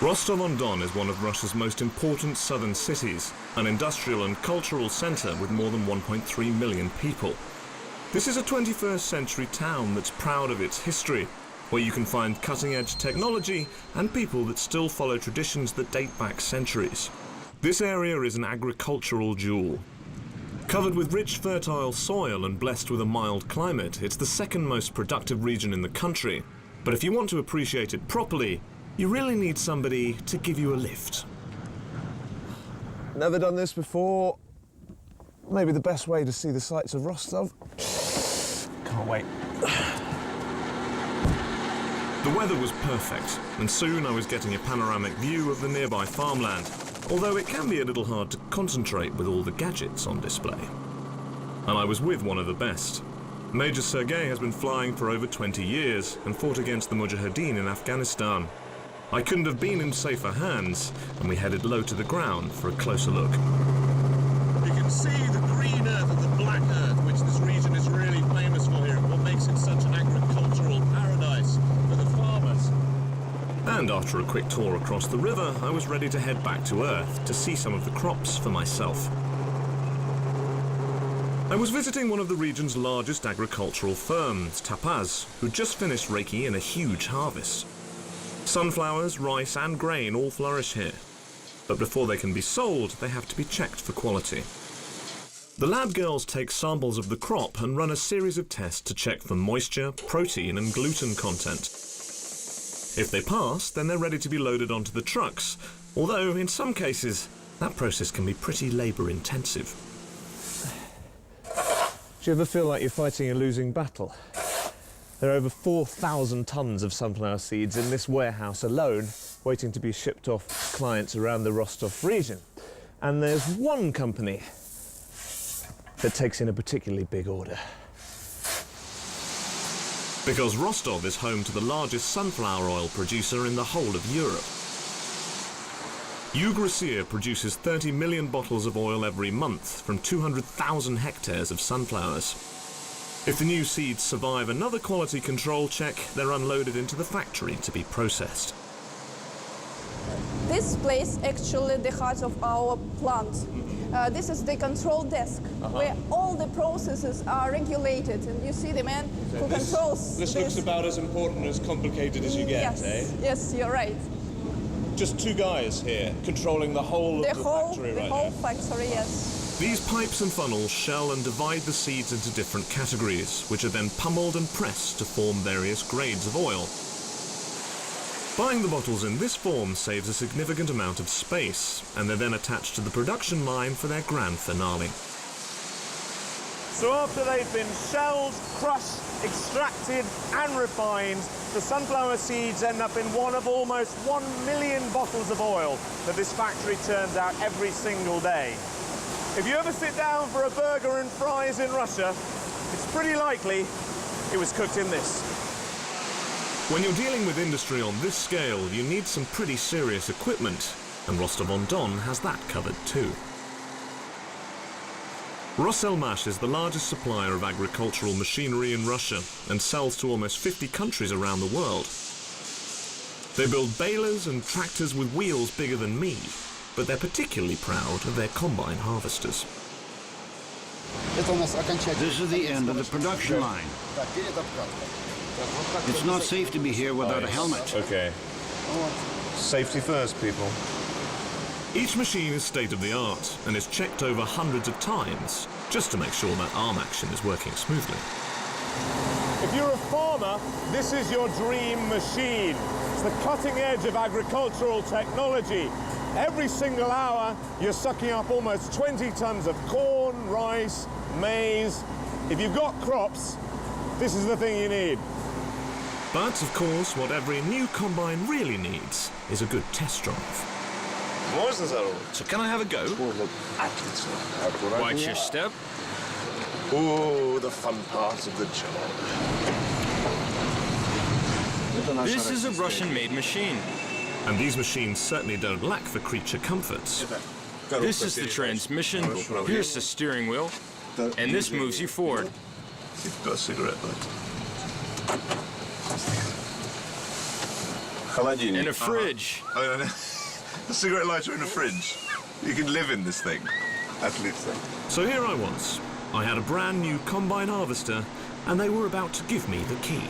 Rostov-on-Don is one of Russia's most important southern cities, an industrial and cultural centre with more than 1.3 million people. This is a 21st century town that's proud of its history, where you can find cutting-edge technology and people that still follow traditions that date back centuries. This area is an agricultural jewel. Covered with rich, fertile soil and blessed with a mild climate, it's the second most productive region in the country. But if you want to appreciate it properly, you really need somebody to give you a lift. Never done this before. Maybe the best way to see the sights of Rostov. Can't wait. The weather was perfect, and soon I was getting a panoramic view of the nearby farmland, although it can be a little hard to concentrate with all the gadgets on display. And I was with one of the best. Major Sergei has been flying for over 20 years and fought against the Mujahideen in Afghanistan. I couldn't have been in safer hands, and we headed low to the ground for a closer look. You can see the green earth and the black earth, which this region is really famous for here, and what makes it such an agricultural paradise for the farmers. And after a quick tour across the river, I was ready to head back to Earth to see some of the crops for myself. I was visiting one of the region's largest agricultural firms, Tapaz, who just finished raking in a huge harvest. Sunflowers, rice and grain all flourish here. But before they can be sold, they have to be checked for quality. The lab girls take samples of the crop and run a series of tests to check for moisture, protein and gluten content. If they pass, then they're ready to be loaded onto the trucks, although in some cases, that process can be pretty labour-intensive. Do you ever feel like you're fighting a losing battle? There are over 4,000 tonnes of sunflower seeds in this warehouse alone, waiting to be shipped off to clients around the Rostov region. And there's one company that takes in a particularly big order. Because Rostov is home to the largest sunflower oil producer in the whole of Europe. Юг-руси produces 30 million bottles of oil every month from 200,000 hectares of sunflowers. If the new seeds survive another quality control check, they're unloaded into the factory to be processed. This place actually the heart of our plant. This is the control desk, where all the processes are regulated, and you see the man who controls This looks about as important, as complicated as you get, eh? Yes, you're right. Just two guys here, controlling the whole of the factory right now. The whole factory, yes. These pipes and funnels shell and divide the seeds into different categories, which are then pummeled and pressed to form various grades of oil. Buying the bottles in this form saves a significant amount of space, and they're then attached to the production line for their grand finale. So after they've been shelled, crushed, extracted and refined, the sunflower seeds end up in one of almost 1 million bottles of oil that this factory turns out every single day. If you ever sit down for a burger and fries in Russia, it's pretty likely it was cooked in this. When you're dealing with industry on this scale, you need some pretty serious equipment, and Rostov-on-Don has that covered too. Rostov is the largest supplier of agricultural machinery in Russia and sells to almost 50 countries around the world. They build balers and tractors with wheels bigger than me, but they're particularly proud of their combine harvesters. This is the end of the production line. It's not safe to be here without a helmet. Okay. Safety first, people. Each machine is state-of-the-art and is checked over hundreds of times, just to make sure that arm action is working smoothly. If you're a farmer, this is your dream machine. It's the cutting edge of agricultural technology. Every single hour, you're sucking up almost 20 tons of corn, rice, maize. If you've got crops, this is the thing you need. But, of course, what every new combine really needs is a good test drive. So can I have a go? Watch your step. Oh, the fun part of the job. This is a Russian-made machine. And these machines certainly don't lack for creature comforts. This is the transmission, here's the steering wheel, and this moves you forward. You've got a cigarette, though. And a fridge. A cigarette lighter in a fridge. You can live in this thing. Отлично. So here I was. I had a brand new combine harvester, and they were about to give me the key.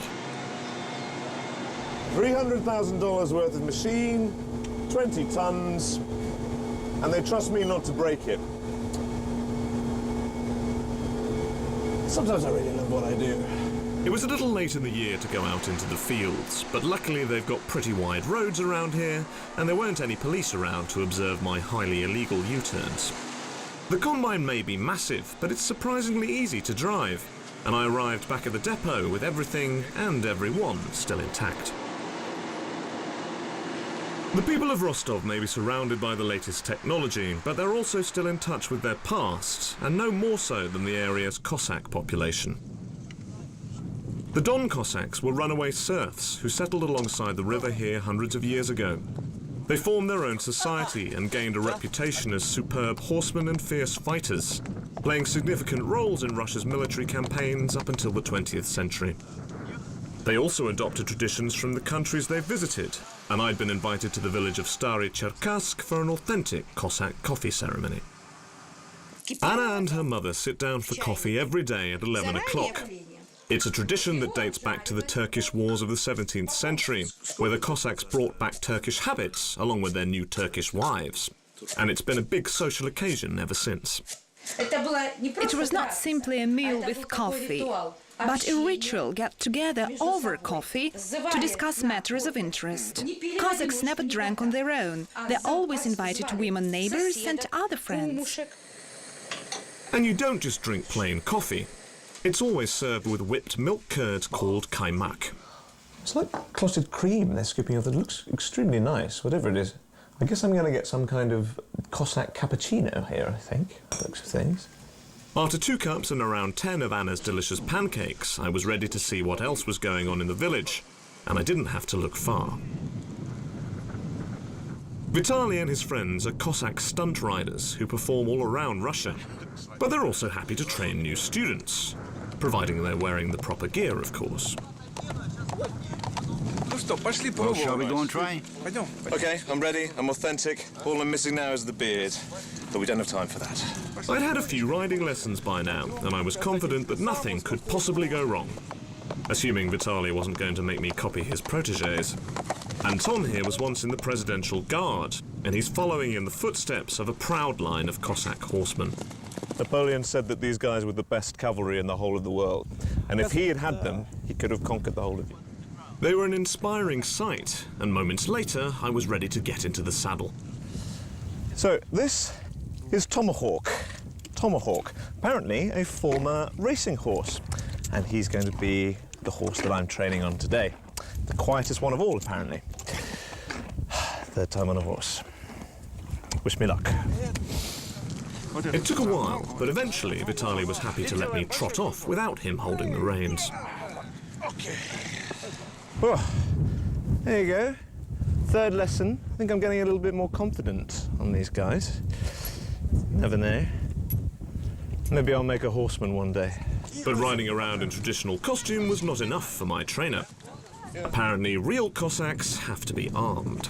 $300,000 worth of machine, 20 tons, and they trust me not to break it. Sometimes I really love what I do. It was a little late in the year to go out into the fields, but luckily they've got pretty wide roads around here, and there weren't any police around to observe my highly illegal U-turns. The combine may be massive, but it's surprisingly easy to drive, and I arrived back at the depot with everything and everyone still intact. The people of Rostov may be surrounded by the latest technology, but they're also still in touch with their past, and no more so than the area's Cossack population. The Don Cossacks were runaway serfs who settled alongside the river here hundreds of years ago. They formed their own society and gained a reputation as superb horsemen and fierce fighters, playing significant roles in Russia's military campaigns up until the 20th century. They also adopted traditions from the countries they visited, and I'd been invited to the village of Stary Cherkask for an authentic Cossack coffee ceremony. Anna and her mother sit down for coffee every day at 11 o'clock. It's a tradition that dates back to the Turkish wars of the 17th century, where the Cossacks brought back Turkish habits along with their new Turkish wives. And it's been a big social occasion ever since. It was not simply a meal with coffee, but a ritual get-together over coffee to discuss matters of interest. Cossacks never drank on their own. They always invited women neighbors and other friends. And you don't just drink plain coffee. It's always served with whipped milk curds called kaymak. It's like clotted cream they're scooping off. It looks extremely nice, whatever it is. I guess I'm going to get some kind of Cossack cappuccino here, I think, looks of things. After 2 cups and around 10 of Anna's delicious pancakes, I was ready to see what else was going on in the village, and I didn't have to look far. Vitaly and his friends are Cossack stunt riders who perform all around Russia, but they're also happy to train new students, providing they're wearing the proper gear, of course. Well, shall we go and try? Okay, I'm ready. I'm authentic. All I'm missing now is the beard, but we don't have time for that. I'd had a few riding lessons by now, and I was confident that nothing could possibly go wrong, assuming Vitaly wasn't going to make me copy his protégés. Anton here was once in the Presidential Guard, and he's following in the footsteps of a proud line of Cossack horsemen. Napoleon said that these guys were the best cavalry in the whole of the world, and if he had had them, he could have conquered the whole of it. They were an inspiring sight, and moments later, I was ready to get into the saddle. So this is Tomahawk. Tomahawk, apparently a former racing horse, and he's going to be the horse that I'm training on today. The quietest one of all, apparently. Third time on a horse. Wish me luck. It took a while, but eventually Vitaly was happy to let me trot off without him holding the reins. Oh, there you go. Third lesson. I think I'm getting a little bit more confident on these guys. Never know. Maybe I'll make a horseman one day. But riding around in traditional costume was not enough for my trainer. Apparently, real Cossacks have to be armed.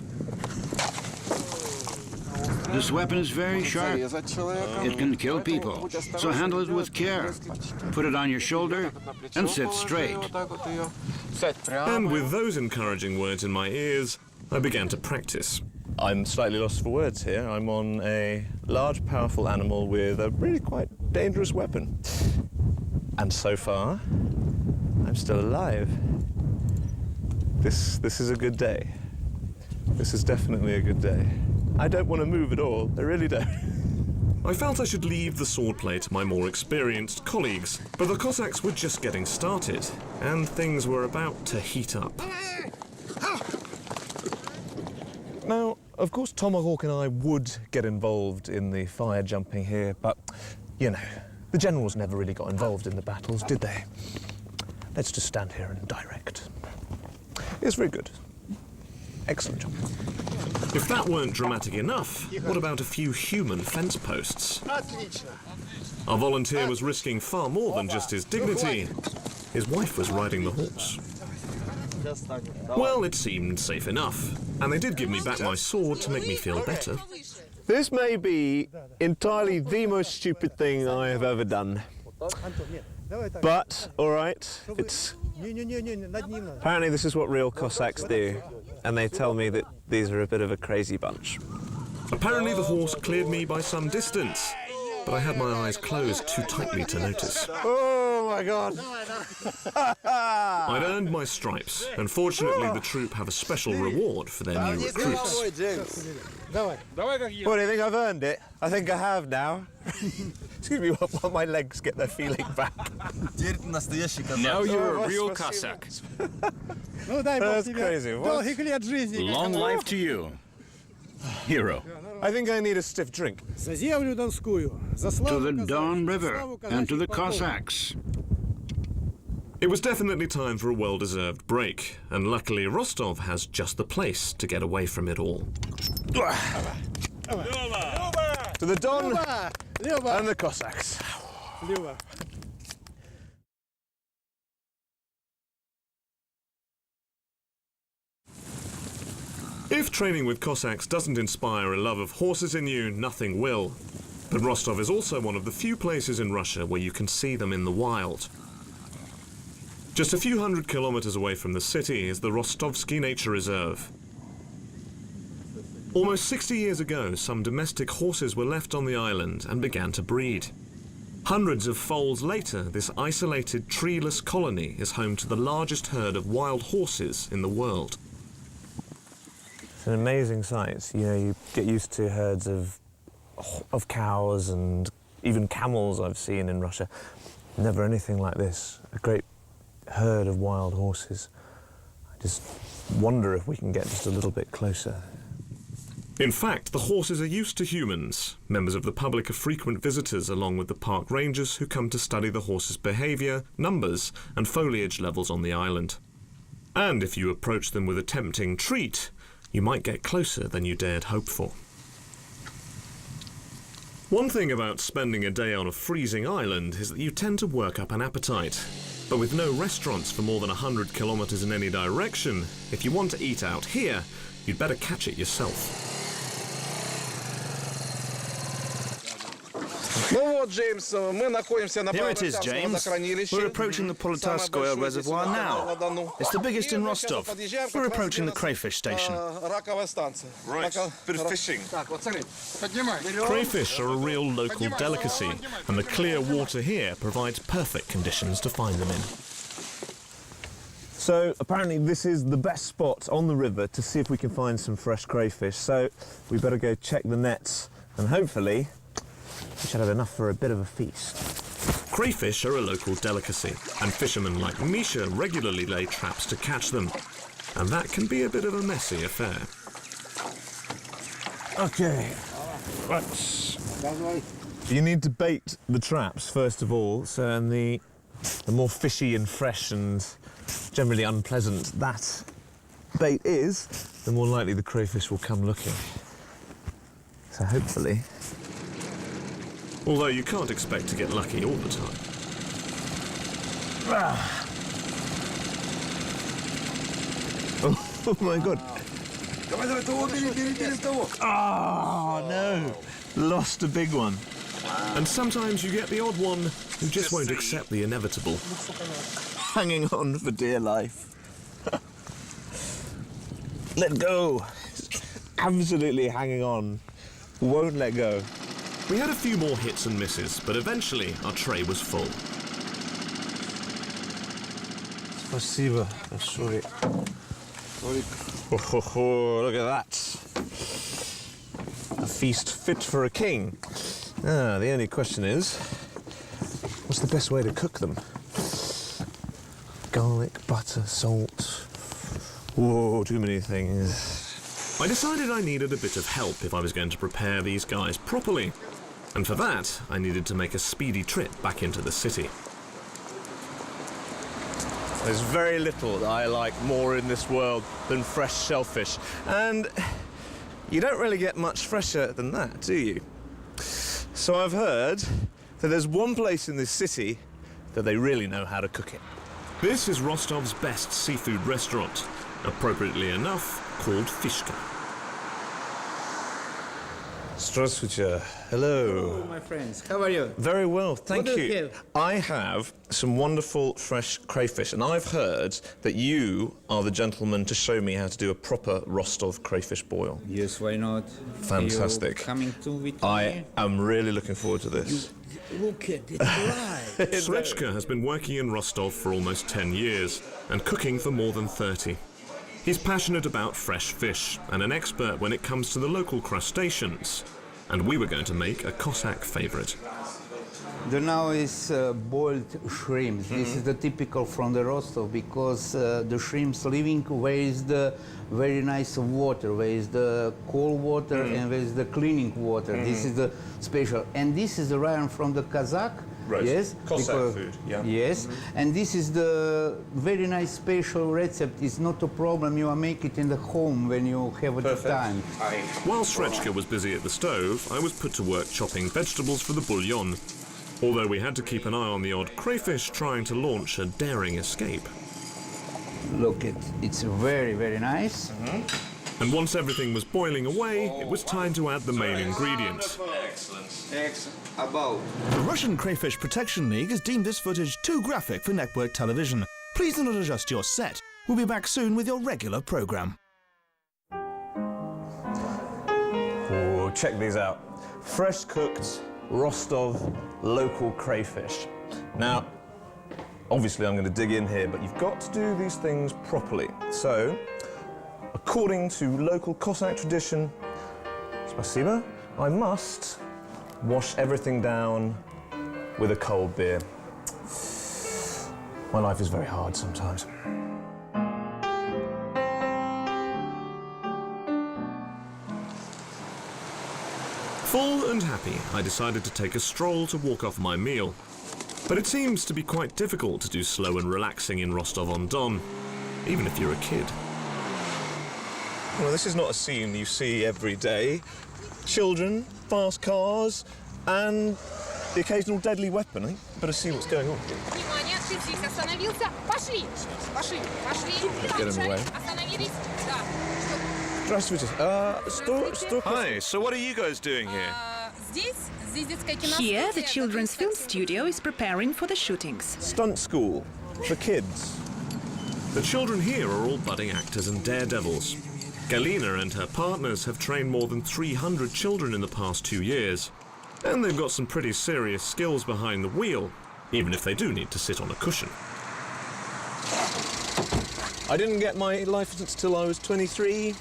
This weapon is very sharp. It can kill people, so handle it with care. Put it on your shoulder and sit straight. And with those encouraging words in my ears, I began to practice. I'm slightly lost for words here. I'm on a large, powerful animal with a really quite dangerous weapon. And so far, I'm still alive. This is a good day. This is definitely a good day. I don't want to move at all. I really don't. I felt I should leave the swordplay to my more experienced colleagues, but the Cossacks were just getting started, and things were about to heat up. Now, of course, Tomahawk and I would get involved in the fire jumping here, but, you know, the generals never really got involved in the battles, did they? Let's just stand here and direct. It's very good. Excellent job. If that weren't dramatic enough, what about a few human fence posts? Our volunteer was risking far more than just his dignity. His wife was riding the horse. Well, it seemed safe enough, and they did give me back my sword to make me feel better. This may be entirely the most stupid thing I have ever done. But, all right, apparently this is what real Cossacks do, and they tell me that these are a bit of a crazy bunch. Apparently the horse cleared me by some distance, but I had my eyes closed too tightly to notice. Oh my God! I'd earned my stripes, and fortunately the troop have a special reward for their new recruits. What, do you think I've earned it? I think I have now. Excuse me, while my legs get their feeling back. Now you're a real Cossack. That's crazy. What? Long life to you, hero. I think I need a stiff drink. To the Don River and to the Cossacks. It was definitely time for a well-deserved break, and luckily Rostov has just the place to get away from it all. To the Don and the Cossacks. If training with Cossacks doesn't inspire a love of horses in you, nothing will. But Rostov is also one of the few places in Russia where you can see them in the wild. Just a few hundred kilometers away from the city is the Rostovsky Nature Reserve. Almost 60 years ago, some domestic horses were left on the island and began to breed. Hundreds of foals later, this isolated treeless colony is home to the largest herd of wild horses in the world. It's an amazing sight. You know, you get used to herds of cows and even camels I've seen in Russia. Never anything like this. A great herd of wild horses. I just wonder if we can get just a little bit closer. In fact, the horses are used to humans. Members of the public are frequent visitors, along with the park rangers who come to study the horses' behaviour, numbers and foliage levels on the island. And if you approach them with a tempting treat, you might get closer than you dared hope for. One thing about spending a day on a freezing island is that you tend to work up an appetite. But with no restaurants for more than 100 kilometres in any direction, if you want to eat out here, you'd better catch it yourself. Here it is, James. We're approaching the Polotavskoye Reservoir now. It's the biggest in Rostov. We're approaching the crayfish station. Right, bit of fishing. Crayfish are a real local delicacy, and the clear water here provides perfect conditions to find them in. So apparently this is the best spot on the river to see if we can find some fresh crayfish. So we better go check the nets, and hopefully we should have enough for a bit of a feast. Crayfish are a local delicacy, and fishermen like Misha regularly lay traps to catch them. And that can be a bit of a messy affair. Okay, you need to bait the traps first of all, so and the more fishy and fresh and generally unpleasant that bait is, the more likely the crayfish will come looking. So hopefully... Although you can't expect to get lucky all the time. Oh my God. Oh no, lost a big one. And sometimes you get the odd one who just won't accept the inevitable. Hanging on for dear life. Let go. Absolutely hanging on. Won't let go. We had a few more hits and misses, but eventually our tray was full. Спасибо большое. Look at that. A feast fit for a king. Ah, the only question is, what's the best way to cook them? Garlic, butter, salt. Whoa, too many things. I decided I needed a bit of help if I was going to prepare these guys properly. And for that, I needed to make a speedy trip back into the city. There's very little that I like more in this world than fresh shellfish. And you don't really get much fresher than that, do you? So I've heard that there's one place in this city that they really know how to cook it. This is Rostov's best seafood restaurant, appropriately enough called Fishka. Здравствуйте. Hello. Hello, my friends. How are you? Very well, thank What do you you. have? I have some wonderful fresh crayfish, and I've heard that you are the gentleman to show me how to do a proper Rostov crayfish boil. Yes, why not? Fantastic. You coming to with I me? am really looking forward to this. Look at it, right? Srečka has been working in Rostov for almost 10 years and cooking for more than 30. He's passionate about fresh fish and an expert when it comes to the local crustaceans. And we were going to make a Cossack favourite. The now is boiled shrimps. This is the typical from the Rostov because the shrimps living where is the very nice water, where is the cold water and where is the cleaning water. This is the special. And this is the ryan from the Kazakh. Right. Yes, Cossack food, yeah. Yes, and this is the very nice special recipe. It's not a problem. You make it in the home when you have the time. While Srečka was busy at the stove, I was put to work chopping vegetables for the bouillon. Although we had to keep an eye on the odd crayfish trying to launch a daring escape. Look, it's very, very nice. And once everything was boiling away, it was time to add the main ingredient. Excellent. About. The Russian Crayfish Protection League has deemed this footage too graphic for network television. Please do not adjust your set. We'll be back soon with your regular programme. Oh, check these out. Fresh cooked Rostov local crayfish. Now, obviously I'm going to dig in here, but you've got to do these things properly. So, according to local Cossack tradition, spasiba, I must wash everything down with a cold beer. My life is very hard sometimes. Full and happy, I decided to take a stroll to walk off my meal. But it seems to be quite difficult to do slow and relaxing in Rostov-on-Don, even if you're a kid. Well, this is not a scene you see every day. Children, fast cars, and the occasional deadly weapon. I think better see what's going on. Get him away. Hi, so what are you guys doing here? Here, the children's film studio is preparing for the shootings. Stunt school for kids. The children here are all budding actors and daredevils. Galina and her partners have trained more than 300 children in the past 2 years. And they've got some pretty serious skills behind the wheel, even if they do need to sit on a cushion. I didn't get my license till I was 23.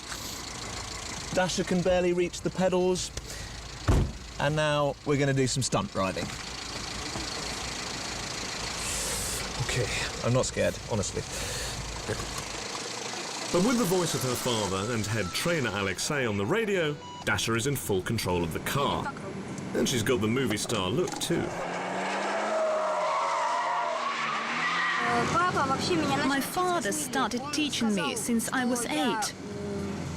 Dasher can barely reach the pedals. And now we're going to do some stunt riding. Okay, I'm not scared, honestly. But with the voice of her father and head trainer Alexei on the radio, Dasher is in full control of the car. And she's got the movie star look too. My father started teaching me since I was 8.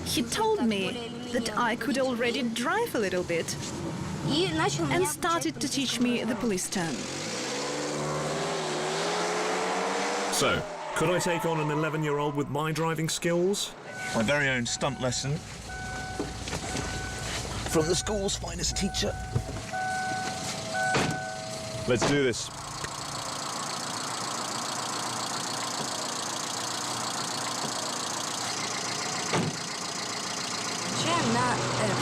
He told me that I could already drive a little bit and started to teach me the police turn. So, could I take on an 11-year-old with my driving skills? My very own stunt lesson from the school's finest teacher. Let's do this.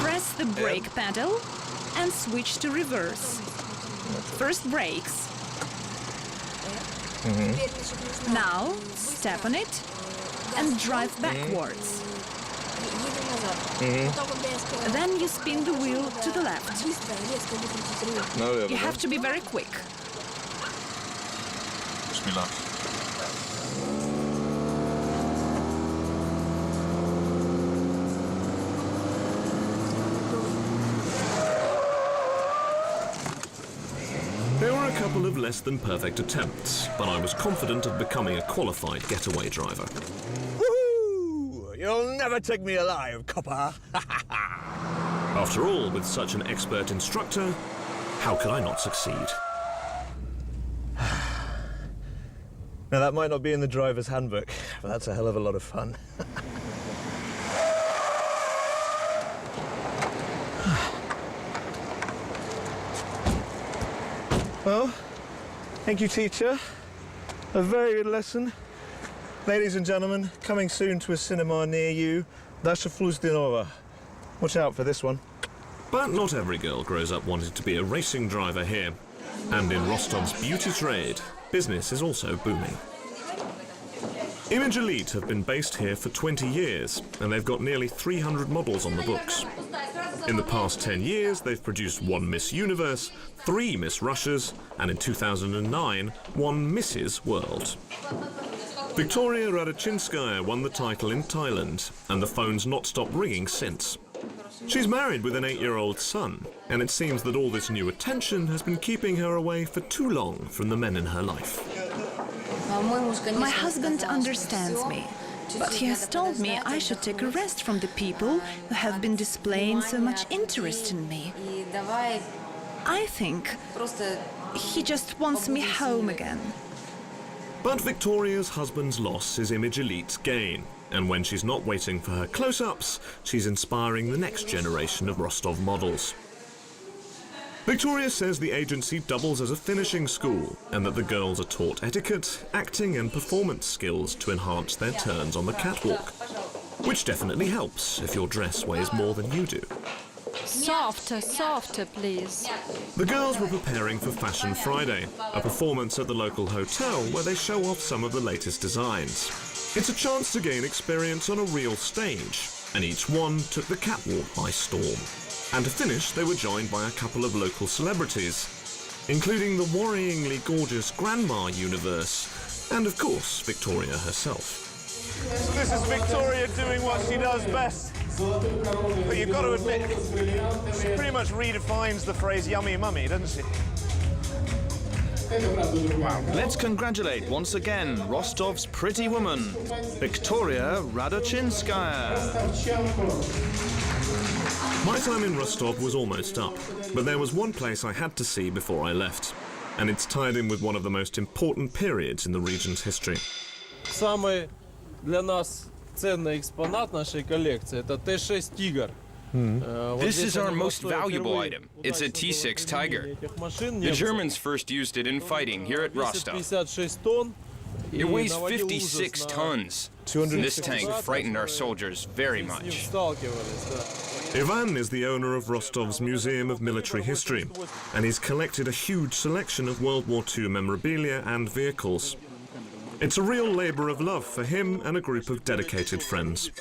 Press the brake pedal and switch to reverse. First brakes. Now step on it and drive backwards. Then you spin the wheel to the left. You have to be very quick. Wish me luck. There were a couple of less than perfect attempts, but I was confident of becoming a qualified getaway driver. Woohoo! You'll never take me alive, copper! After all, with such an expert instructor, how could I not succeed? Now, that might not be in the driver's handbook, but that's a hell of a lot of fun. Well, thank you, teacher. A very good lesson. Ladies and gentlemen, coming soon to a cinema near you, Rostov-on-Don. Watch out for this one. But not every girl grows up wanting to be a racing driver here. And in Rostov's beauty trade, business is also booming. Image Elite have been based here for 20 years, and they've got nearly 300 models on the books. In the past 10 years, they've produced 1 Miss Universe, 3 Miss Russias, and in 2009, 1 Mrs. World. Victoria Radochinskaya won the title in Thailand, and the phone's not stopped ringing since. She's married with an 8-year-old son, and it seems that all this new attention has been keeping her away for too long from the men in her life. My husband understands me, but he has told me I should take a rest from the people who have been displaying so much interest in me. I think he just wants me home again. But Victoria's husband's loss is Image Elite's gain, and when she's not waiting for her close-ups, she's inspiring the next generation of Rostov models. Victoria says the agency doubles as a finishing school, and that the girls are taught etiquette, acting and performance skills to enhance their turns on the catwalk. Which definitely helps if your dress weighs more than you do. Softer, softer, please. The girls were preparing for Fashion Friday, a performance at the local hotel where they show off some of the latest designs. It's a chance to gain experience on a real stage, and each one took the catwalk by storm. And to finish, they were joined by a couple of local celebrities, including the worryingly gorgeous Grandma Universe, and of course, Victoria herself. This is Victoria doing what she does best. But you've got to admit, she pretty much redefines the phrase yummy mummy, doesn't she? Let's congratulate once again Rostov's pretty woman, Victoria Radochinskaya. My time in Rostov was almost up, but there was one place I had to see before I left, and it's tied in with one of the most important periods in the region's history. Самый для нас ценный экспонат нашей коллекции – это Т-6 «Тигр». This is our most valuable item. It's a T6 Tiger. The Germans first used it in fighting here at Rostov. It weighs 56 tons. This tank frightened our soldiers very much. Ivan is the owner of Rostov's Museum of Military History, and he's collected a huge selection of World War II memorabilia and vehicles. It's a real labour of love for him and a group of dedicated friends.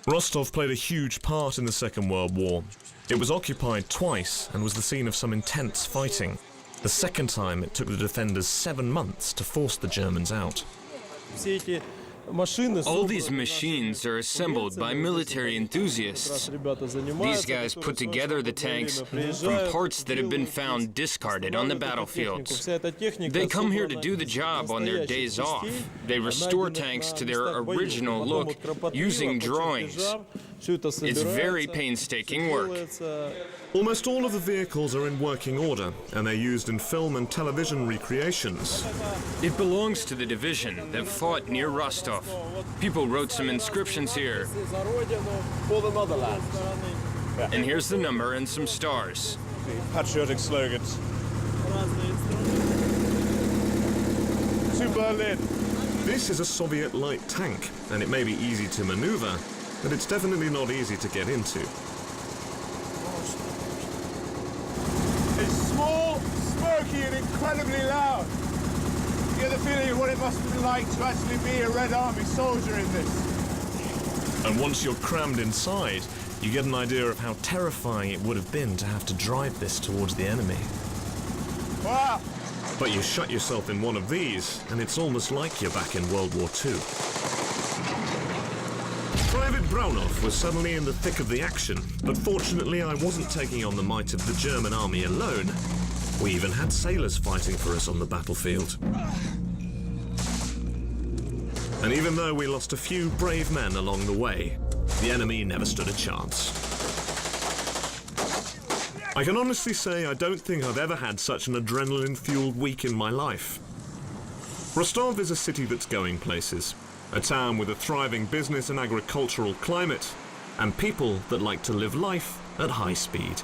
Rostov played a huge part in the Second World War. It was occupied twice and was the scene of some intense fighting. The second time, it took the defenders 7 months to force the Germans out. All these machines are assembled by military enthusiasts. These guys put together the tanks from parts that have been found discarded on the battlefields. They come here to do the job on their days off. They restore tanks to their original look using drawings. It's very painstaking work. Almost all of the vehicles are in working order, and they're used in film and television recreations. It belongs to the division that fought near Rostov. People wrote some inscriptions here. And here's the number and some stars. Patriotic slogans. To Berlin. This is a Soviet light tank, and it may be easy to maneuver, but it's definitely not easy to get into. It's small, smoky, and incredibly loud. You get the feeling of what it must have been like to actually be a Red Army soldier in this. And once you're crammed inside, you get an idea of how terrifying it would have been to have to drive this towards the enemy. Wow! But you shut yourself in one of these, and it's almost like you're back in World War II. Private Braunov was suddenly in the thick of the action, but fortunately I wasn't taking on the might of the German army alone. We even had sailors fighting for us on the battlefield. And even though we lost a few brave men along the way, the enemy never stood a chance. I can honestly say I don't think I've ever had such an adrenaline-fueled week in my life. Rostov is a city that's going places, a town with a thriving business and agricultural climate, and people that like to live life at high speed.